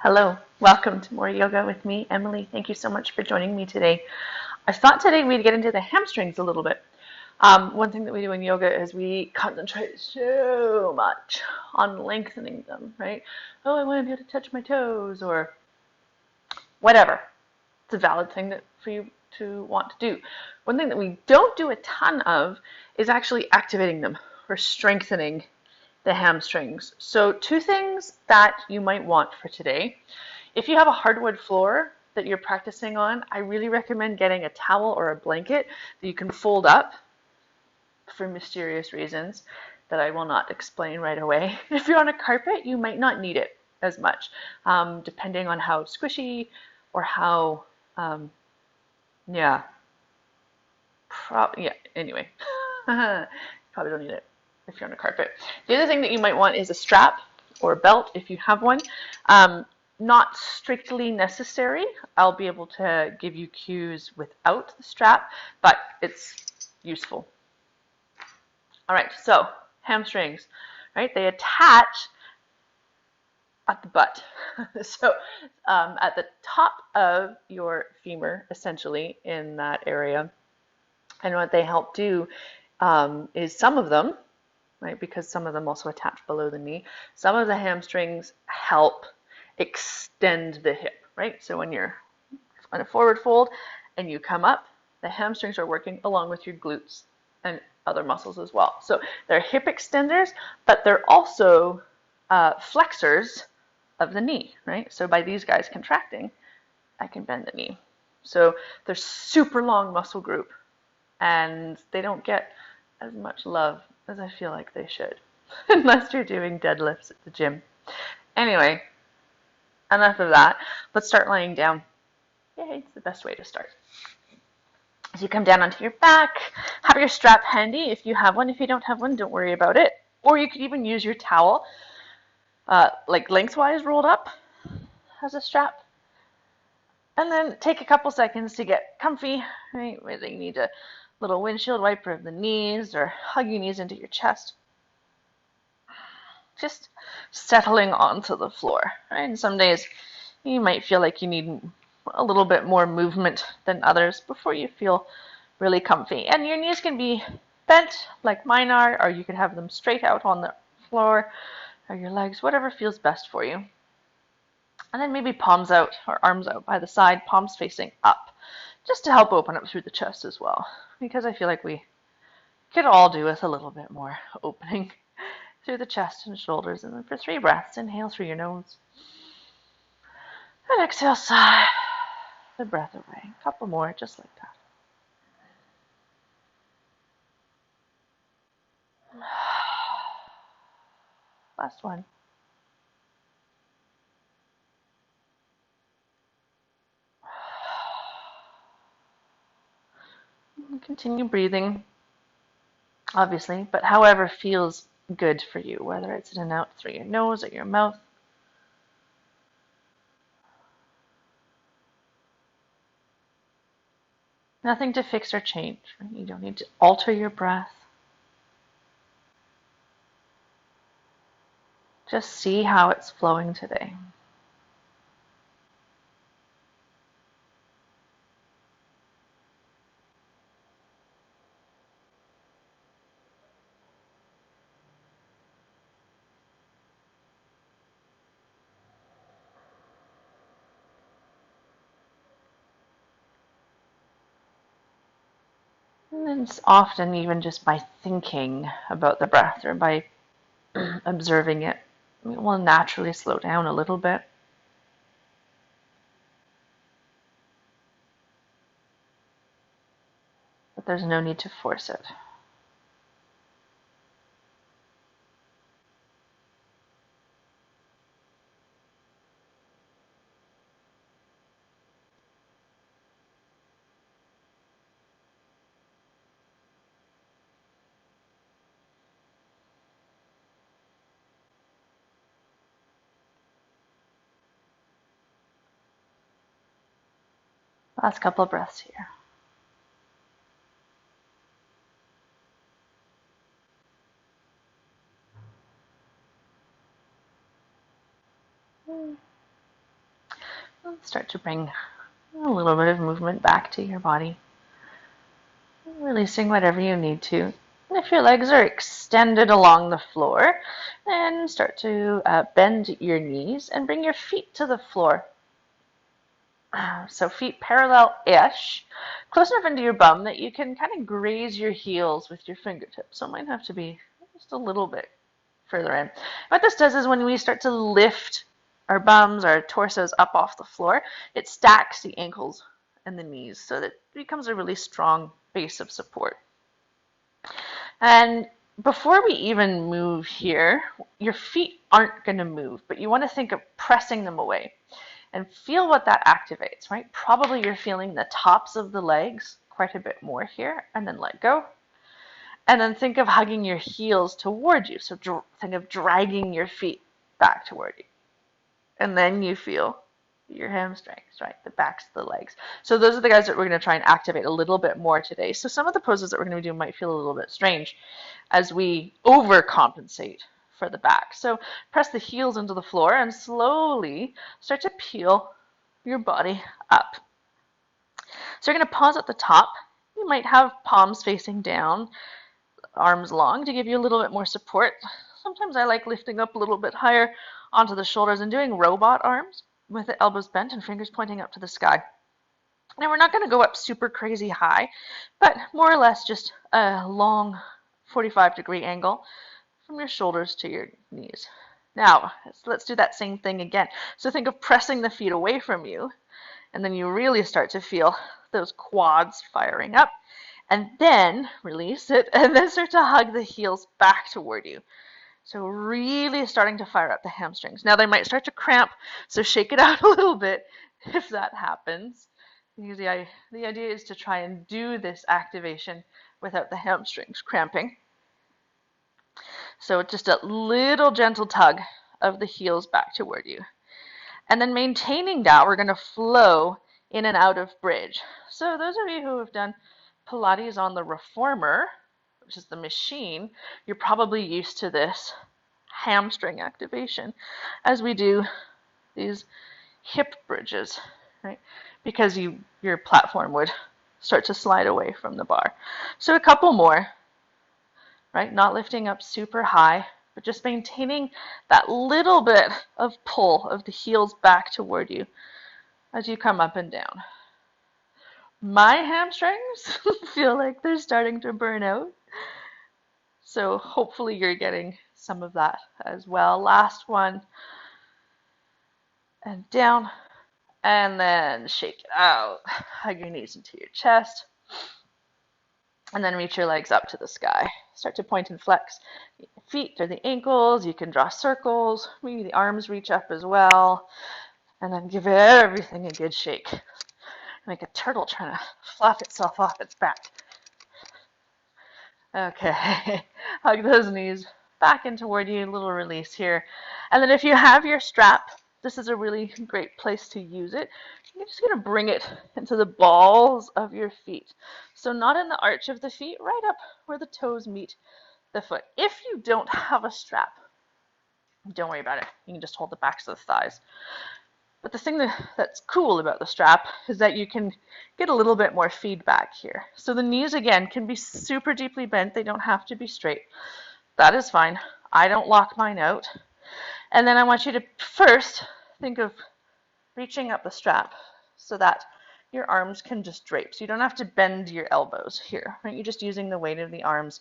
Hello, welcome to More Yoga with me, Emily. Thank you so much for joining me today. I thought today we'd get into the hamstrings a little bit. One thing that we do in yoga is we concentrate so much on lengthening them, right? Oh, I want to be able to touch my toes or whatever. It's a valid thing that for you to want to do. One thing that we don't do a ton of is actually activating them or strengthening the hamstrings. So two things that you might want for today. If you have a hardwood floor that you're practicing on, I really recommend getting a towel or a blanket that you can fold up for mysterious reasons that I will not explain right away. If you're on a carpet, you might not need it as much, depending on how squishy or how, yeah, anyway, probably don't need it if you're on a carpet. The other thing that you might want is a strap or a belt if you have one. Not strictly necessary. I'll be able to give you cues without the strap, but it's useful. All right, so hamstrings, right? They attach at the butt. So at the top of your femur, essentially, in that area. And what they help do is some of them, right, because some of them also attach below the knee, some of the hamstrings help extend the hip, right? So when you're on a forward fold and you come up, the hamstrings are working along with your glutes and other muscles as well. So they're hip extenders, but they're also flexors of the knee, right? So by these guys contracting, I can bend the knee. So they're super long muscle group, and they don't get as much love as I feel like they should, unless you're doing deadlifts at the gym. Anyway, enough of that. Let's start lying down. Yay, it's the best way to start. As you come down onto your back, have your strap handy if you have one. If you don't have one, don't worry about it. Or you could even use your towel, like lengthwise rolled up as a strap. And then take a couple seconds to get comfy, right? Whether you need a little windshield wiper of the knees or hug your knees into your chest. Just settling onto the floor, right? And some days you might feel like you need a little bit more movement than others before you feel really comfy. And your knees can be bent like mine are, or you could have them straight out on the floor, or your legs, whatever feels best for you. And then maybe palms out or arms out by the side, palms facing up, just to help open up through the chest as well. Because I feel like we could all do with a little bit more opening through the chest and shoulders. And then for 3 breaths, inhale through your nose. And exhale, sigh the breath away. A couple more, just like that. Last one. Continue breathing, obviously, but however feels good for you, whether it's in and out through your nose or your mouth. Nothing to fix or change. Right? You don't need to alter your breath. Just see how it's flowing today. And it's often even just by thinking about the breath or by observing it, it will naturally slow down a little bit. But there's no need to force it. Last couple of breaths here. Start to bring a little bit of movement back to your body, releasing whatever you need to. And if your legs are extended along the floor, then start to bend your knees and bring your feet to the floor. So feet parallel-ish, close enough into your bum that you can kind of graze your heels with your fingertips. So it might have to be just a little bit further in. What this does is when we start to lift our bums, our torsos up off the floor, it stacks the ankles and the knees so that it becomes a really strong base of support. And before we even move here, your feet aren't going to move, but you want to think of pressing them away and feel what that activates, right? Probably you're feeling the tops of the legs quite a bit more here, and then let go. And then think of hugging your heels toward you. So think of dragging your feet back toward you. And then you feel your hamstrings, right? The backs of the legs. So those are the guys that we're going to try and activate a little bit more today. So some of the poses that we're going to do might feel a little bit strange as we overcompensate for the back. So press the heels into the floor and slowly start to peel your body up. So you're going to pause at the top. You might have palms facing down, arms long to give you a little bit more support. Sometimes I like lifting up a little bit higher onto the shoulders and doing robot arms with the elbows bent and fingers pointing up to the sky. Now we're not going to go up super crazy high, but more or less just a long 45-degree angle from your shoulders to your knees. Now, let's do that same thing again. So think of pressing the feet away from you, and then you really start to feel those quads firing up, and then release it, and then start to hug the heels back toward you. So really starting to fire up the hamstrings. Now they might start to cramp, so shake it out a little bit if that happens. Because the idea is to try and do this activation without the hamstrings cramping. So just a little gentle tug of the heels back toward you. And then maintaining that, we're going to flow in and out of bridge. So those of you who have done Pilates on the reformer, which is the machine, you're probably used to this hamstring activation as we do these hip bridges, right? Because your platform would start to slide away from the bar. So a couple more, right? Not lifting up super high, but just maintaining that little bit of pull of the heels back toward you as you come up and down. My hamstrings feel like they're starting to burn out. So hopefully you're getting some of that as well. Last one. And down. And then shake it out. Hug your knees into your chest. And then reach your legs up to the sky. Start to point and flex the feet or the ankles. You can draw circles. Maybe the arms reach up as well. And then give everything a good shake. Like a turtle trying to flop itself off its back. Okay, hug those knees back in toward you, a little release here. And then if you have your strap, this is a really great place to use it. You're just going to bring it into the balls of your feet. So not in the arch of the feet, right up where the toes meet the foot. If you don't have a strap, don't worry about it. You can just hold the backs of the thighs. But the thing that's cool about the strap is that you can get a little bit more feedback here. So the knees, again, can be super deeply bent. They don't have to be straight. That is fine. I don't lock mine out. And then I want you to first think of reaching up the strap so that your arms can just drape. So you don't have to bend your elbows here, right? You're just using the weight of the arms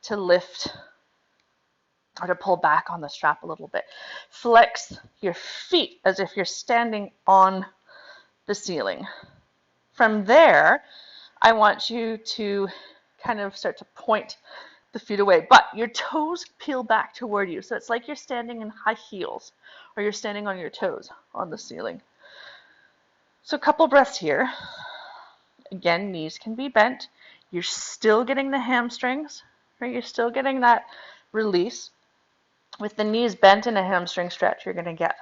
to lift or to pull back on the strap a little bit. Flex your feet as if you're standing on the ceiling. From there, I want you to kind of start to point the feet away, but your toes peel back toward you. So it's like you're standing in high heels or you're standing on your toes on the ceiling. So a couple breaths here. Again, knees can be bent. You're still getting the hamstrings, right? You're still getting that release. With the knees bent in a hamstring stretch, you're going to get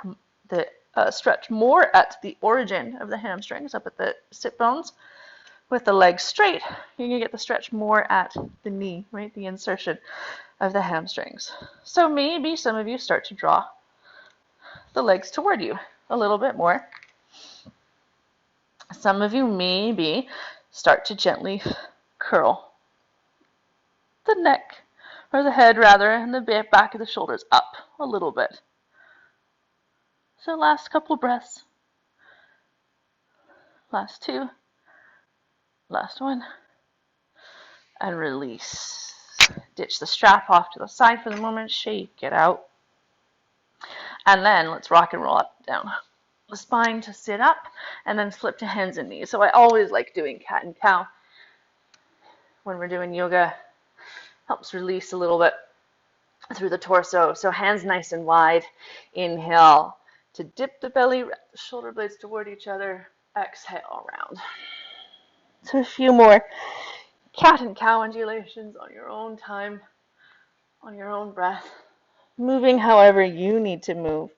the stretch more at the origin of the hamstrings, up at the sit bones. With the legs straight, you're going to get the stretch more at the knee, right? The insertion of the hamstrings. So maybe some of you start to draw the legs toward you a little bit more. Some of you maybe start to gently curl the neck, or the head rather, and the back of the shoulders up a little bit. So last couple breaths. Last two. Last one. And release. Ditch the strap off to the side for the moment. Shake it out. And then let's rock and roll up and down the spine to sit up, and then flip to hands and knees. So I always like doing cat and cow when we're doing yoga. Helps release a little bit through the torso. So hands nice and wide. Inhale to dip the belly, wrap the shoulder blades toward each other. Exhale around. So a few more cat and cow undulations on your own time, on your own breath, moving however you need to move.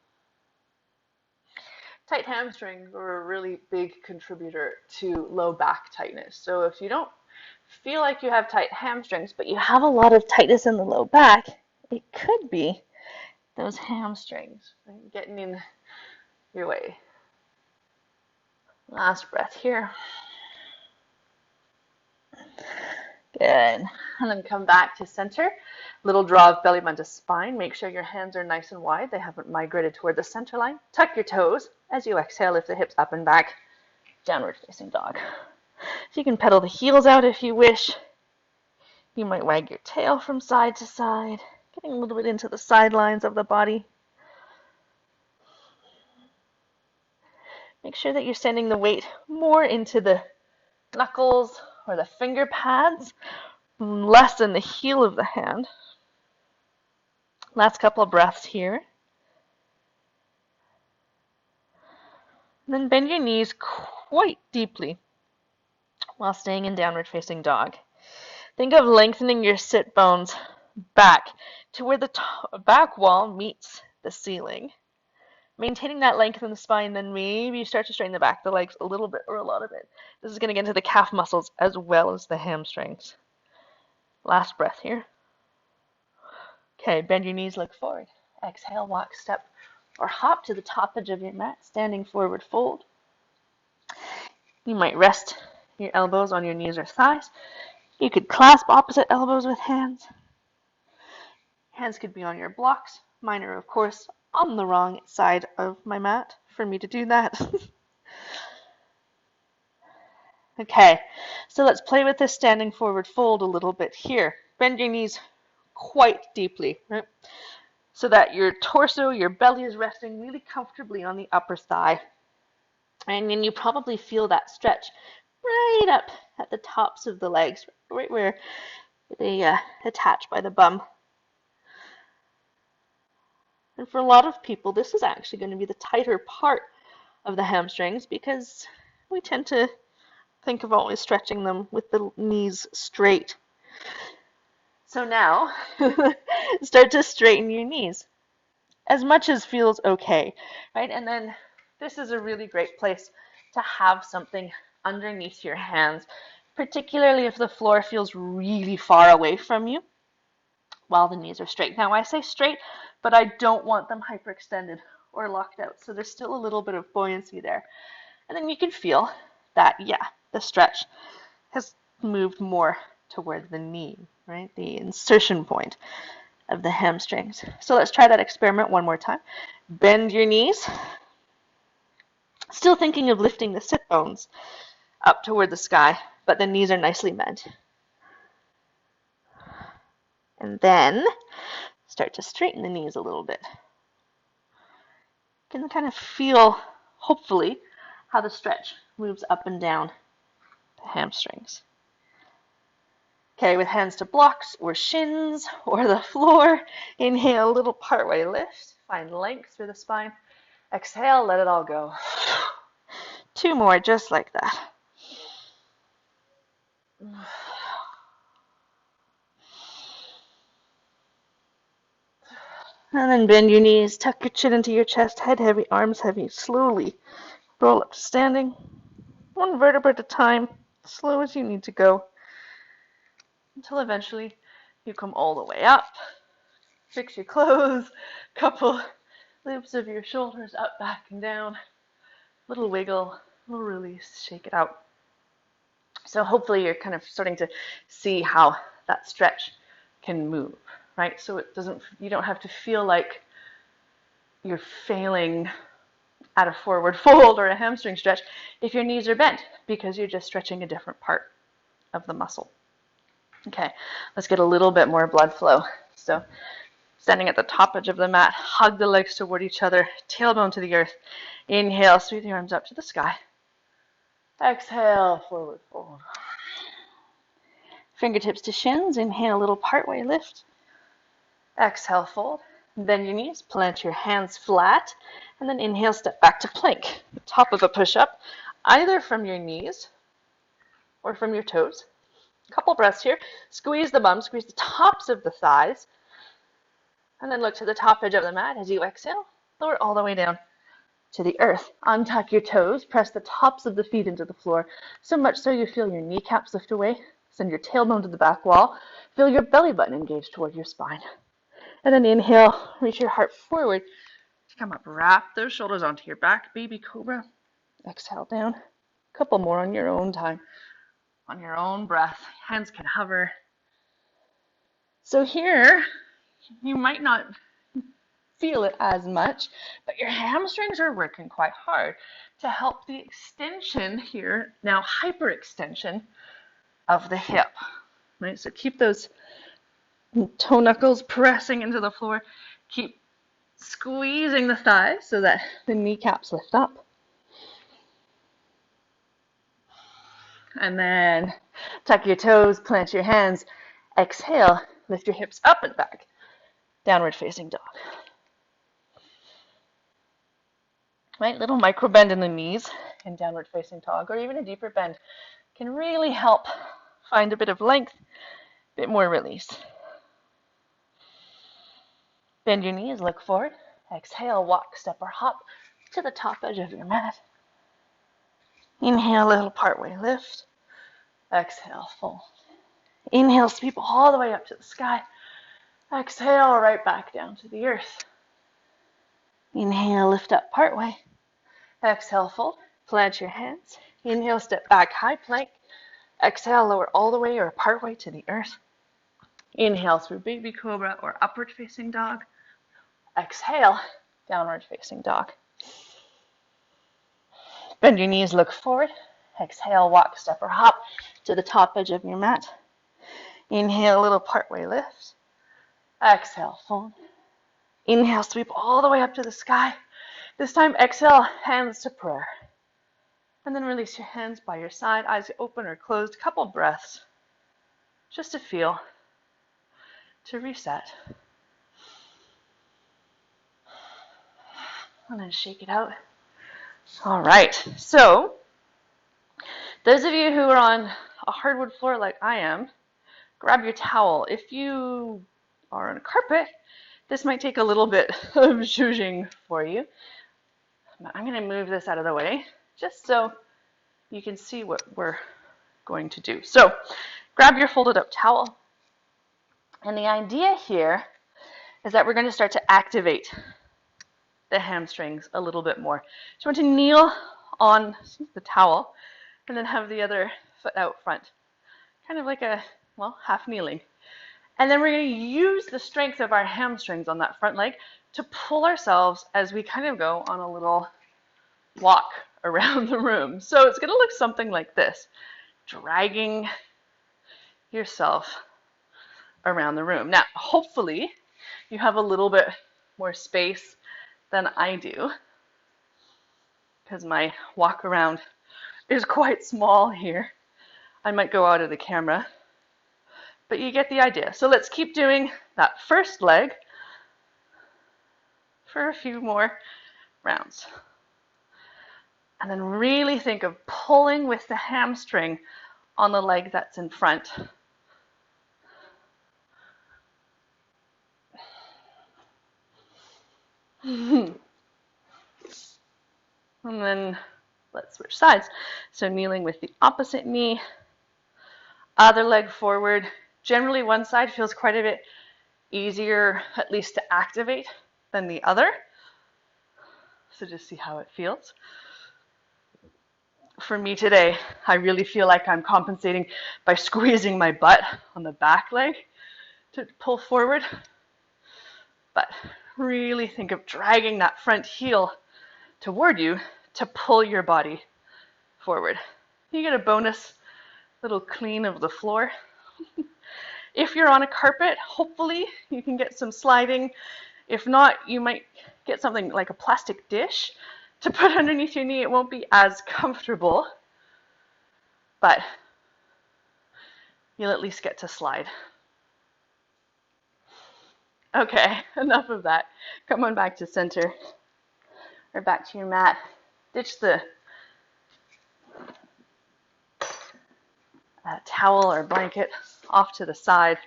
Tight hamstrings are a really big contributor to low back tightness. So if you don't feel like you have tight hamstrings, but you have a lot of tightness in the low back, it could be those hamstrings getting in your way. Last breath here. Good. And then come back to center. Little draw of belly button to spine. Make sure your hands are nice and wide. They haven't migrated toward the center line. Tuck your toes. As you exhale, lift the hips up and back. Downward facing dog. So you can pedal the heels out if you wish. You might wag your tail from side to side, getting a little bit into the sidelines of the body. Make sure that you're sending the weight more into the knuckles or the finger pads, less in the heel of the hand. Last couple of breaths here. And then bend your knees quite deeply while staying in downward facing dog. Think of lengthening your sit bones back to where the back wall meets the ceiling. Maintaining that length in the spine, then maybe you start to straighten the back of the legs a little bit or a lot of it. This is going to get into the calf muscles as well as the hamstrings. Last breath here. Okay, bend your knees, look forward. Exhale, walk, step, or hop to the top edge of your mat, standing forward fold. You might rest your elbows on your knees or thighs. You could clasp opposite elbows with hands. Hands could be on your blocks. Mine are, of course, on the wrong side of my mat for me to do that. Okay, so let's play with this standing forward fold a little bit here. Bend your knees quite deeply, right? So that your torso, your belly is resting really comfortably on the upper thigh. And then you probably feel that stretch right up at the tops of the legs, right where they attach by the bum. And for a lot of people, this is actually going to be the tighter part of the hamstrings because we tend to think of always stretching them with the knees straight. So now, start to straighten your knees as much as feels okay, right? And then this is a really great place to have something underneath your hands, particularly if the floor feels really far away from you while the knees are straight. Now, I say straight, but I don't want them hyperextended or locked out. So there's still a little bit of buoyancy there. And then you can feel that, yeah, the stretch has moved more toward the knee, right? The insertion point of the hamstrings. So let's try that experiment one more time. Bend your knees. Still thinking of lifting the sit bones up toward the sky, but the knees are nicely bent. And then start to straighten the knees a little bit. You can kind of feel, hopefully, how the stretch moves up and down the hamstrings. Okay, with hands to blocks or shins or the floor, inhale, little partway lift. Find length through the spine. Exhale, let it all go. 2 more, just like that. And then bend your knees, tuck your chin into your chest, head heavy, arms heavy. Slowly roll up to standing. 1 vertebra at a time, slow as you need to go, until eventually you come all the way up. Fix your clothes, couple loops of your shoulders up, back, and down. Little wiggle, Little release, shake it out. So hopefully you're kind of starting to see how that stretch can move, right? So you don't have to feel like you're failing at a forward fold or a hamstring stretch if your knees are bent, because you're just stretching a different part of the muscle. Okay, let's get a little bit more blood flow. So standing at the top edge of the mat, hug the legs toward each other, tailbone to the earth. Inhale, sweep the arms up to the sky. Exhale, forward fold. Fingertips to shins. Inhale, little partway lift. Exhale, fold. Bend your knees, plant your hands flat, and then inhale, step back to plank. The top of a push-up, either from your knees or from your toes. Couple breaths here. Squeeze the bum, squeeze the tops of the thighs, and then look to the top edge of the mat as you exhale. Lower all the way down to the earth. Untuck your toes, press the tops of the feet into the floor, so much so you feel your kneecaps lift away. Send your tailbone to the back wall. Feel your belly button engage toward your spine. And then inhale, reach your heart forward to come up. Wrap those shoulders onto your back, baby cobra. Exhale down. A couple more on your own time, on your own breath. Hands can hover. So here, you might not feel it as much, but your hamstrings are working quite hard to help the extension here, now hyperextension of the hip, right? So keep those toe knuckles pressing into the floor. Keep squeezing the thighs so that the kneecaps lift up. And then tuck your toes, plant your hands. Exhale, lift your hips up and back. Downward facing dog. Right, little micro bend in the knees in downward facing dog, or even a deeper bend, can really help find a bit of length, a bit more release. Bend your knees, look forward. Exhale, walk, step, or hop to the top edge of your mat. Inhale, little partway lift. Exhale, fold. Inhale, sweep all the way up to the sky. Exhale, right back down to the earth. Inhale, lift up partway. Exhale, fold. Plant your hands. Inhale, step back, high plank. Exhale, lower all the way or partway to the earth. Inhale through baby cobra or upward facing dog. Exhale, downward facing dog. Bend your knees, look forward. Exhale, walk, step, or hop to the top edge of your mat. Inhale, little partway lift. Exhale, fold. Inhale, sweep all the way up to the sky. This time, exhale, hands to prayer. And then release your hands by your side, eyes open or closed. Couple breaths, just to feel, to reset. And then shake it out. All right, so those of you who are on a hardwood floor like I am, grab your towel. If you are on a carpet, this might take a little bit of zhuzhing for you. I'm going to move this out of the way just so you can see what we're going to do. So grab your folded up towel. And the idea here is that we're going to start to activate the hamstrings a little bit more. So you want to kneel on the towel and then have the other foot out front. Kind of like a, well, half kneeling. And then we're going to use the strength of our hamstrings on that front leg to pull ourselves as we kind of go on a little walk around the room. So it's going to look something like this, dragging yourself around the room. Now, hopefully you have a little bit more space than I do, because my walk around is quite small here. I might go out of the camera, but you get the idea. So let's keep doing that first leg for a few more rounds. And then really think of pulling with the hamstring on the leg that's in front. And then let's switch sides. So kneeling with the opposite knee, other leg forward. Generally one side feels quite a bit easier, at least to activate, than the other. So just see how it feels. For me today, I really feel like I'm compensating by squeezing my butt on the back leg to pull forward. But really think of dragging that front heel toward you to pull your body forward. You get a bonus little clean of the floor. If you're on a carpet, hopefully you can get some sliding. If not, you might get something like a plastic dish to put underneath your knee. It won't be as comfortable, but you'll at least get to slide. Okay, enough of that. Come on back to center, or back to your mat. Ditch the towel or blanket off to the side.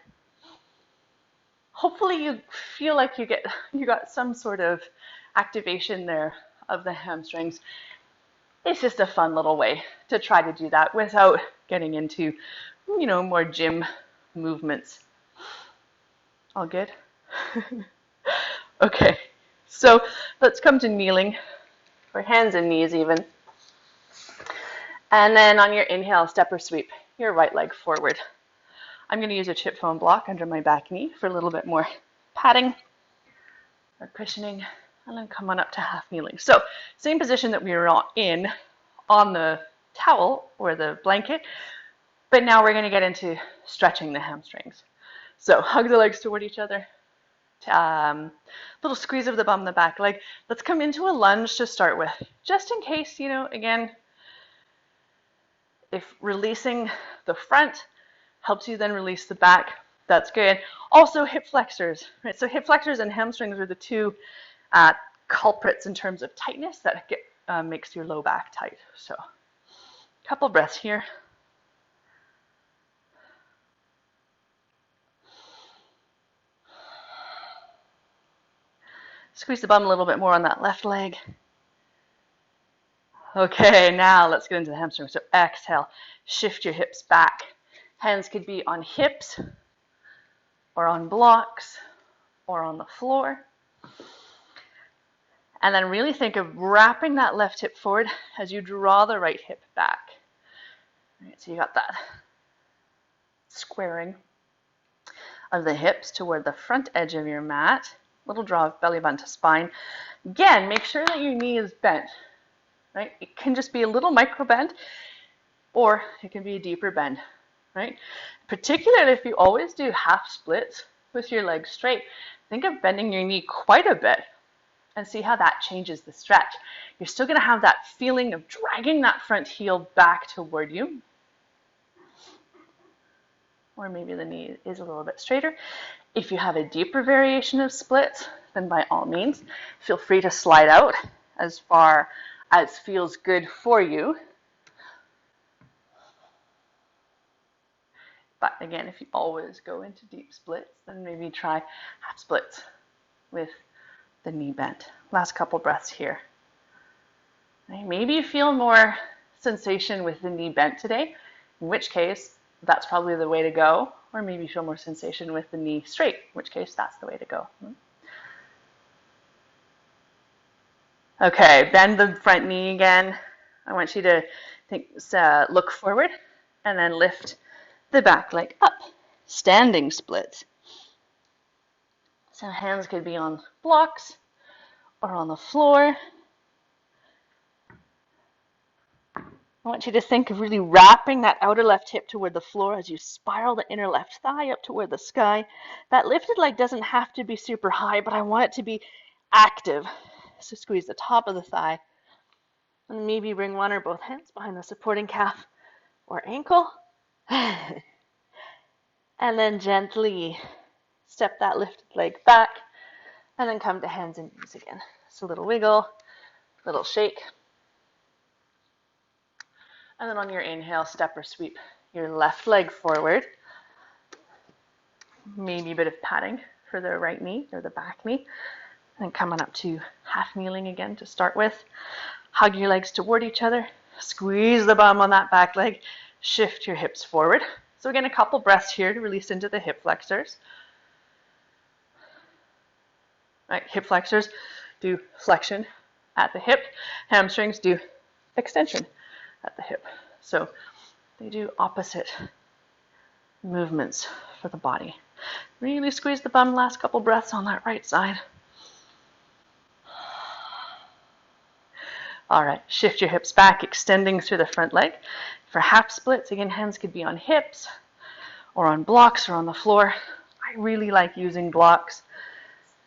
Hopefully you feel like you got some sort of activation there of the hamstrings. It's just a fun little way to try to do that without getting into, more gym movements. All good? Okay, so let's come to kneeling, or hands and knees even. And then on your inhale, step or sweep your right leg forward. I'm going to use a chip foam block under my back knee for a little bit more padding or cushioning, and then come on up to half kneeling. So same position that we were in on the towel or the blanket, but now we're going to get into stretching the hamstrings. So hug the legs toward each other. Little squeeze of the bum, the back leg. Let's come into a lunge to start with, just in case, again, if releasing the front helps you then release the back, that's good. Also hip flexors, right? So hip flexors and hamstrings are the two culprits in terms of tightness that makes your low back tight. So a couple breaths here. Squeeze the bum a little bit more on that left leg. Okay, now let's get into the hamstring. So exhale, shift your hips back. Hands could be on hips or on blocks or on the floor. And then really think of wrapping that left hip forward as you draw the right hip back. All right, so you got that squaring of the hips toward the front edge of your mat. Little draw of belly button to spine. Again, make sure that your knee is bent. Right? It can just be a little micro bend, or it can be a deeper bend. Right? Particularly if you always do half splits with your legs straight, think of bending your knee quite a bit and see how that changes the stretch. You're still going to have that feeling of dragging that front heel back toward you. Or maybe the knee is a little bit straighter. If you have a deeper variation of splits, then by all means, feel free to slide out as far as feels good for you. But again, if you always go into deep splits, then maybe try half splits with the knee bent. Last couple breaths here. Okay, maybe you feel more sensation with the knee bent today, in which case that's probably the way to go. Or maybe you feel more sensation with the knee straight, in which case that's the way to go. Okay, bend the front knee again. I want you to look forward and then lift the back leg up. Standing split. So hands could be on blocks or on the floor. I want you to think of really wrapping that outer left hip toward the floor as you spiral the inner left thigh up toward the sky. That lifted leg doesn't have to be super high, but I want it to be active. So squeeze the top of the thigh. And maybe bring one or both hands behind the supporting calf or ankle. And then gently step that lifted leg back. And then come to hands and knees again. So a little wiggle, little shake. And then on your inhale, step or sweep your left leg forward. Maybe a bit of padding for the right knee or the back knee. And come on up to half kneeling again to start with. Hug your legs toward each other. Squeeze the bum on that back leg. Shift your hips forward. So again, a couple breaths here to release into the hip flexors. Right, hip flexors do flexion at the hip. Hamstrings do extension at the hip. So they do opposite movements for the body. Really squeeze the bum, last couple breaths on that right side. All right, shift your hips back, extending through the front leg. For half splits, again, hands could be on hips or on blocks or on the floor. I really like using blocks,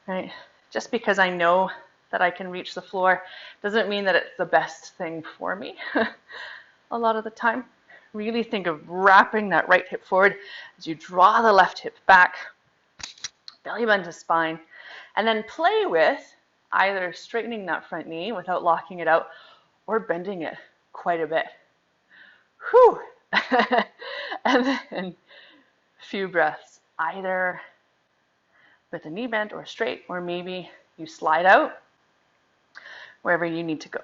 right? Just because I know that I can reach the floor doesn't mean that it's the best thing for me a lot of the time. Really think of wrapping that right hip forward as you draw the left hip back, belly button to spine, and then play with either straightening that front knee without locking it out or bending it quite a bit. Whew. And then a few breaths, either with the knee bent or straight, or maybe you slide out wherever you need to go.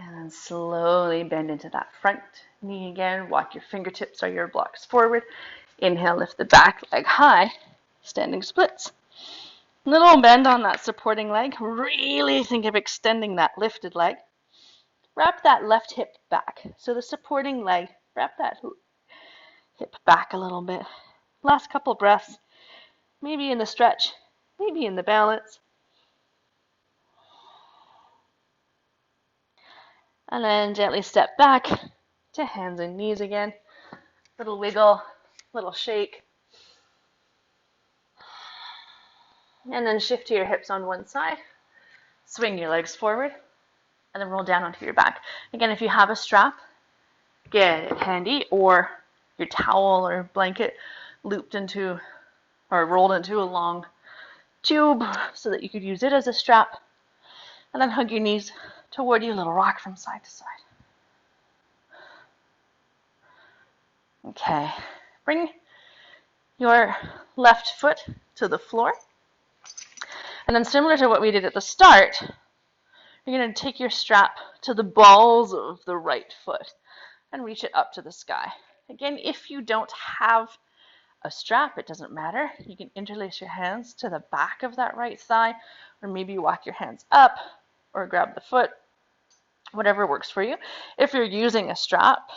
And then slowly bend into that front knee again. Walk your fingertips or your blocks forward. Inhale, lift the back leg high, standing splits. Little bend on that supporting leg. Really think of extending that lifted leg. Wrap that left hip back. So the supporting leg, wrap that hip back a little bit. Last couple breaths, maybe in the stretch, maybe in the balance. And then gently step back to hands and knees again. Little wiggle, little shake. And then shift to your hips on one side. Swing your legs forward. And then roll down onto your back. Again, if you have a strap, get it handy, or your towel or blanket looped into or rolled into a long tube so that you could use it as a strap. And then hug your knees toward you, little rock from side to side. Okay, bring your left foot to the floor. And then similar to what we did at the start, you're going to take your strap to the balls of the right foot and reach it up to the sky. Again, if you don't have a strap, it doesn't matter. You can interlace your hands to the back of that right thigh, or maybe walk your hands up or grab the foot, whatever works for you. If you're using a strap,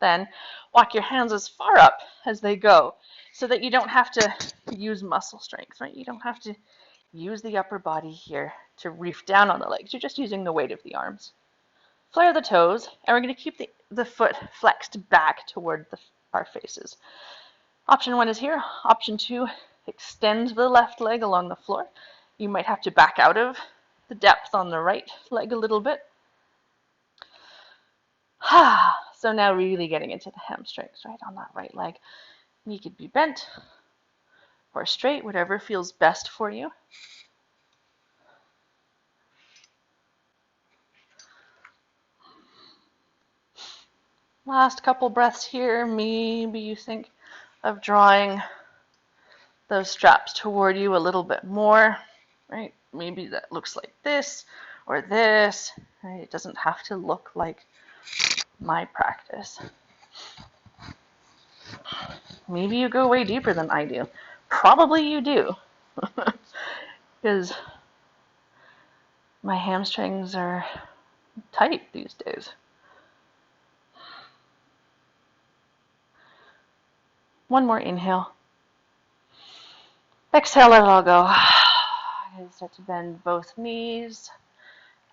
then walk your hands as far up as they go so that you don't have to use muscle strength, right? You don't have to use the upper body here to reef down on the legs. You're just using the weight of the arms. Flare the toes, and we're going to keep the foot flexed back toward our faces. Option 1 is here. Option 2, extend the left leg along the floor. You might have to back out of the depth on the right leg a little bit. So now really getting into the hamstrings, right, on that right leg. Knee could be bent or straight, whatever feels best for you. Last couple breaths here. Maybe you think of drawing those straps toward you a little bit more, right? Maybe that looks like this or this, right? It doesn't have to look like my practice. Maybe you go way deeper than I do. Probably you do, because my hamstrings are tight these days. One more inhale. Exhale, let it all go. Start to bend both knees.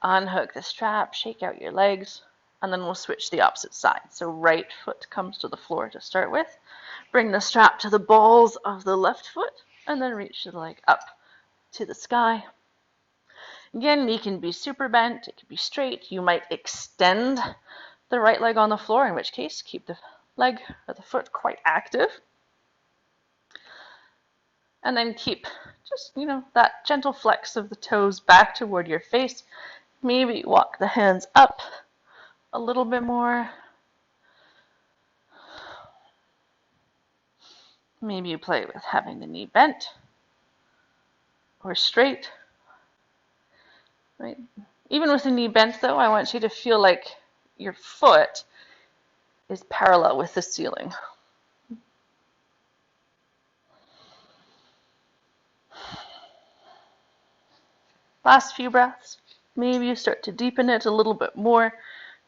Unhook the strap, shake out your legs, and then we'll switch the opposite side. So right foot comes to the floor to start with. Bring the strap to the balls of the left foot, and then reach the leg up to the sky. Again, knee can be super bent, it can be straight. You might extend the right leg on the floor, in which case keep the leg or the foot quite active. And then keep just, that gentle flex of the toes back toward your face. Maybe walk the hands up a little bit more. Maybe you play with having the knee bent or straight. Right? Even with the knee bent, though, I want you to feel like your foot is parallel with the ceiling. Last few breaths. Maybe you start to deepen it a little bit more.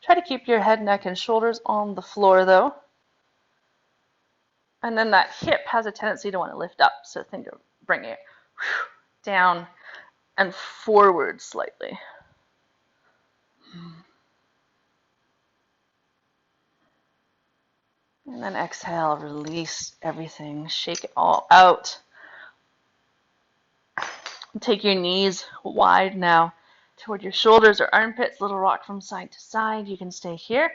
Try to keep your head, neck, and shoulders on the floor though. And then that hip has a tendency to want to lift up. So think of bringing it down and forward slightly. And then exhale, release everything, shake it all out. Take your knees wide now toward your shoulders or armpits, little rock from side to side. You can stay here.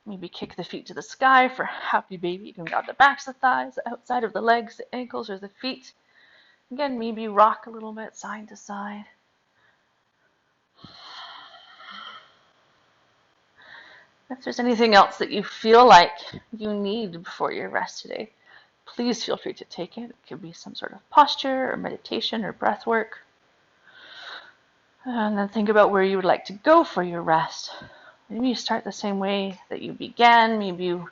Maybe kick the feet to the sky for happy baby. You can grab the backs of the thighs, the outside of the legs, the ankles, or the feet. Again, maybe rock a little bit side to side. If there's anything else that you feel like you need before your rest today, please feel free to take it. It could be some sort of posture or meditation or breath work. And then think about where you would like to go for your rest. Maybe you start the same way that you began. Maybe you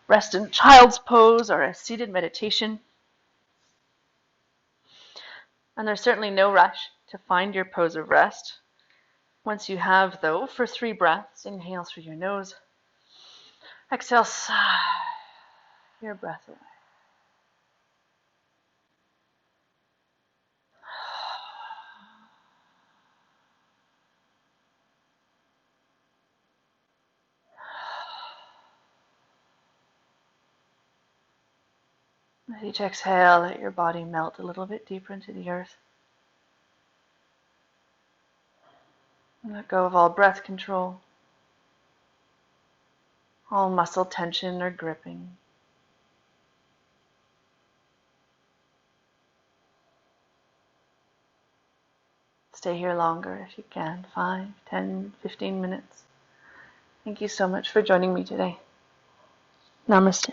rest in child's pose or a seated meditation. And there's certainly no rush to find your pose of rest. Once you have, though, for 3 breaths, inhale through your nose. Exhale, sigh your breath away. With each exhale, let your body melt a little bit deeper into the earth. And let go of all breath control, all muscle tension or gripping. Stay here longer if you can, 5, 10, 15 minutes. Thank you so much for joining me today. Namaste.